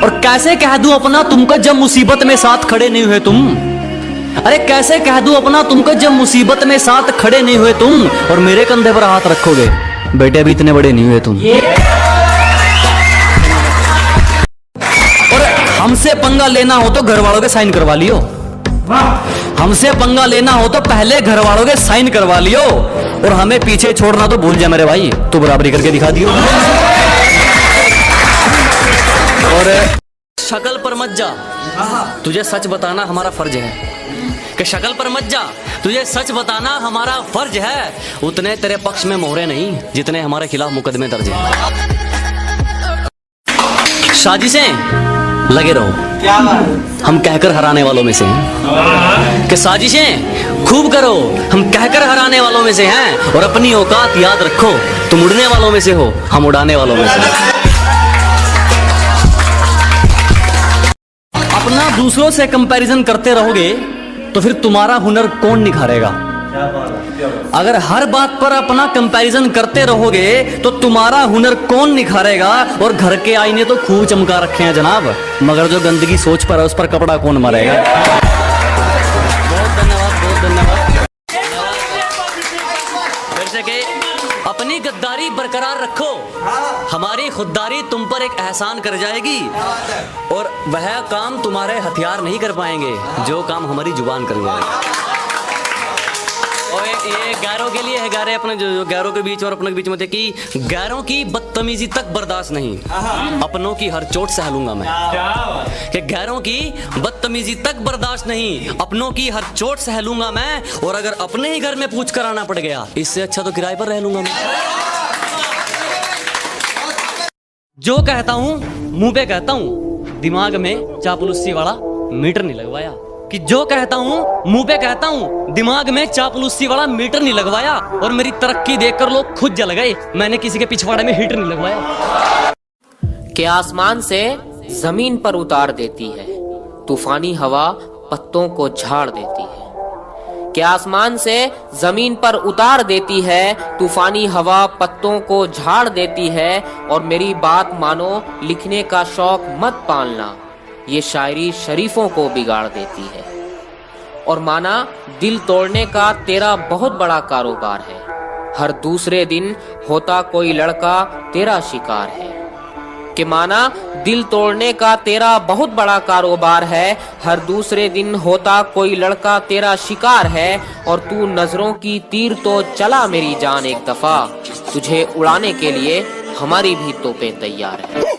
और कैसे कह दूं अपना तुमको जब मुसीबत में साथ खड़े नहीं हुए तुम। अरे कैसे कह दूं अपना तुमको जब मुसीबत में साथ खड़े नहीं हुए तुम, और मेरे कंधे पर हाथ रखोगे बेटे अभी इतने बड़े नहीं हुए तुम। और हमसे पंगा लेना हो तो घर वालों के साइन करवा लियो, हमसे पंगा लेना हो तो पहले घर वालों के साइन करवा लियो, और हमें पीछे छोड़ना तो भूल जा मेरे भाई, तू बराबरी करके दिखा दियो। और शक्ल पर मत जा, तुझे सच बताना हमारा फर्ज है कि शक्ल पर मत जा, तुझे सच बताना हमारा फर्ज है। उतने तेरे पक्ष में मोहरे नहीं जितने हमारे खिलाफ मुकदमे दर्ज हैं। साजिशें लगे रहो, क्या हम कहकर हराने वालों में से हैं कि साजिशें खूब करो, हम कहकर हराने वालों में से हैं। और अपनी औकात याद रखो, तुम उड़ने वालों में से हो, हम उड़ाने वालों में से। अपना दूसरों से कंपैरिजन करते रहोगे तो फिर तुम्हारा हुनर कौन निखारेगा। अगर हर बात पर अपना कंपैरिजन करते रहोगे तो तुम्हारा हुनर कौन निखारेगा। और घर के आईने तो खूब चमका रखे हैं जनाब, मगर जो गंदगी सोच पर है उस पर कपड़ा कौन मारेगा। बहुत धन्यवाद, बहुत धन्यवाद। अपनी गद्दारी बरकरार रखो, हमारी खुददारी तुम पर एक एहसान कर जाएगी, और वह काम तुम्हारे हथियार नहीं कर पाएंगे जो काम हमारी जुबान कर जाएगी। और ये गैरों के लिए है, गैरे अपने जो गैरों के बीच और अपने के बीच में थे कि गैरों की बदतमीजी तक बर्दाश्त नहीं, अपनों की हर चोट सह लूंगा मैं। कि गैरों की बदतमीजी तक बर्दाश्त नहीं, अपनों की हर चोट सह लूंगा मैं। और अगर अपने ही घर में पूछ कर आना पड़ गया, इससे अच्छा तो किराए पर रह लूंगा मैं। जो कहता हूं मुंह पे कहता हूं, दिमाग में चापलूसी वाला मीटर नहीं लगवाया। कि जो कहता हूं मुंह पे कहता हूं, दिमाग में चापलूसी वाला मीटर नहीं लगवाया। और मेरी तरक्की देखकर लोग खुद जल गए, मैंने किसी के पिछवाड़े में हीटर नहीं लगवाया। कि आसमान से जमीन पर उतार देती है, तूफानी हवा पत्तों को झाड़ देती है। कि आसमान से जमीन पर उतार देती है, तूफानी हवा पत्तों को झाड़ देती है। और मेरी बात मानो, लिखने का शौक मत पालना, ये शायरी शरीफों को बिगाड़ देती है। और माना दिल तोड़ने का तेरा बहुत बड़ा कारोबार है, हर दूसरे दिन होता कोई लड़का तेरा शिकार है। कि माना दिल तोड़ने का तेरा बहुत बड़ा कारोबार है, हर दूसरे दिन होता कोई लड़का तेरा शिकार है। और तू नजरों की तीर तो चला मेरी जान एक दफा, तुझे उड़ाने के लिए हमारी भी तोपें तैयार है।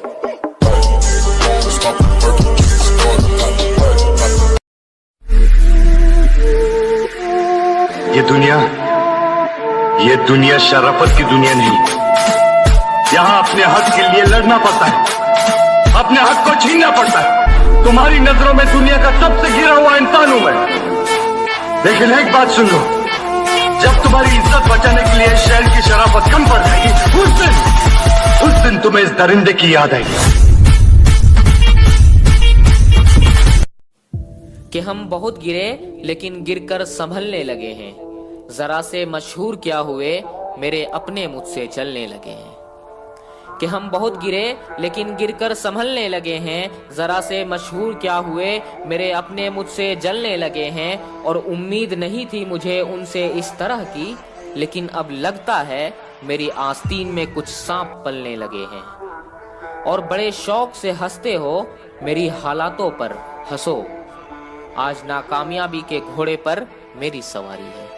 ये दुनिया शराफत की दुनिया नहीं। यहाँ अपने हक के लिए लड़ना पड़ता है, अपने हक को छीनना पड़ता है। तुम्हारी नजरों में दुनिया का सबसे गिरा हुआ इंसान हूं मैं, लेकिन एक बात सुन लो, जब तुम्हारी इज्जत बचाने के लिए शहर की शराफत कम पड़ जाएगी, उस दिन तुम्हें इस दरिंदे की याद आएगी। कि हम बहुत गिरे लेकिन गिरकर संभलने लगे हैं, जरा से मशहूर क्या हुए मेरे अपने मुझसे चलने लगे हैं। कि हम बहुत गिरे लेकिन गिरकर संभलने लगे हैं, जरा से मशहूर क्या हुए मेरे अपने मुझसे जलने लगे हैं। और उम्मीद नहीं थी मुझे उनसे इस तरह की, लेकिन अब लगता है मेरी आस्तीन में कुछ सांप पलने लगे हैं। और बड़े शौक से हंसते हो मेरी हालातों पर हंसो, आज नाकामयाबी के घोड़े पर मेरी सवारी है।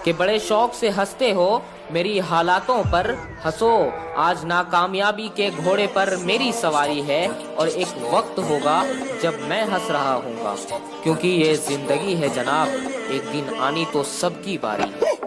कि बड़े शौक से हंसते हो मेरी हालातों पर हंसो, आज नाकामयाबी के घोड़े पर मेरी सवारी है। और एक वक्त होगा जब मैं हंस रहा हूँगा, क्योंकि ये जिंदगी है जनाब, एक दिन आनी तो सबकी बारी है।